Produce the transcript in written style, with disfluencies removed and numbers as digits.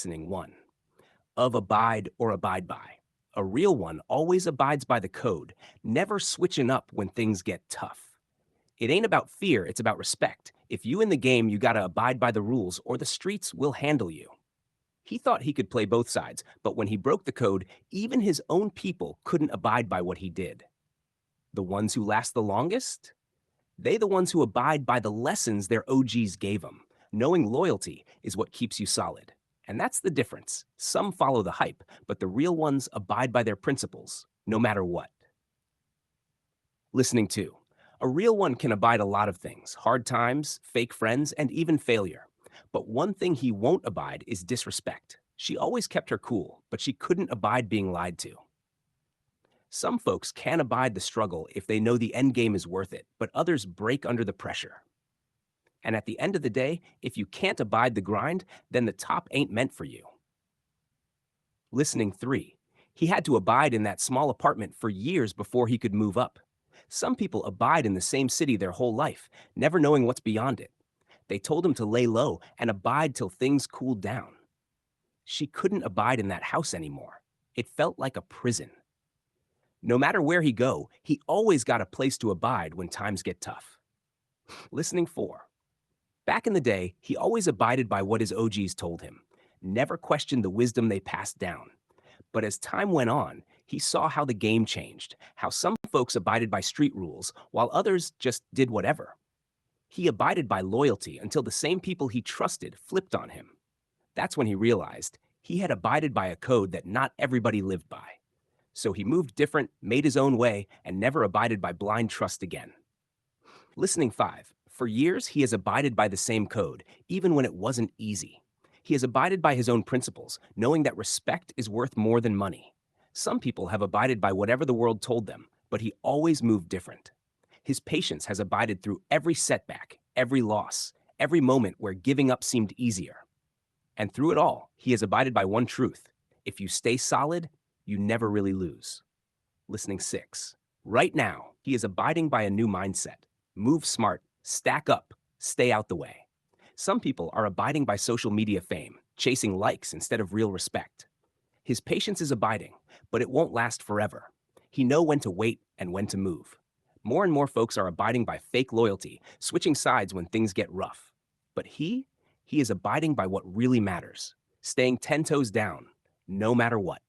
Listening 1. Of abide or abide by. A real one always abides by the code, never switching up when things get tough. It ain't about fear, it's about respect. If you in the game, you gotta abide by the rules or the streets will handle you. He thought he could play both sides, but when he broke the code, even his own people couldn't abide by what he did. The ones who last the longest? They the ones who abide by the lessons their OGs gave them. Knowing loyalty is what keeps you solid. And that's the difference. Some follow the hype, but the real ones abide by their principles, no matter what. Listening to. A real one can abide a lot of things: hard times, fake friends, and even failure. But one thing he won't abide is disrespect. She always kept her cool, but she couldn't abide being lied to. Some folks can abide the struggle if they know the end game is worth it, but others break under the pressure. And at the end of the day, if you can't abide the grind, then the top ain't meant for you. Listening 3. He had to abide in that small apartment for years before he could move up. Some people abide in the same city their whole life, never knowing what's beyond it. They told him to lay low and abide till things cooled down. She couldn't abide in that house anymore. It felt like a prison. No matter where he go, he always got a place to abide when times get tough. Listening 4. Back in the day, he always abided by what his OGs told him, never questioned the wisdom they passed down. But as time went on, he saw how the game changed, how some folks abided by street rules, while others just did whatever. He abided by loyalty until the same people he trusted flipped on him. That's when he realized he had abided by a code that not everybody lived by. So he moved different, made his own way, and never abided by blind trust again. Listening 5. For years, he has abided by the same code, even when it wasn't easy. He has abided by his own principles, knowing that respect is worth more than money. Some people have abided by whatever the world told them, but he always moved different. His patience has abided through every setback, every loss, every moment where giving up seemed easier. And through it all, he has abided by one truth: if you stay solid, you never really lose. Listening 6. Right now, he is abiding by a new mindset. Move smart, stack up, stay out the way. Some people are abiding by social media fame, chasing likes instead of real respect. His patience is abiding, but it won't last forever. He knows when to wait and when to move. More and more folks are abiding by fake loyalty, switching sides when things get rough. But he is abiding by what really matters, staying 10 toes down, no matter what.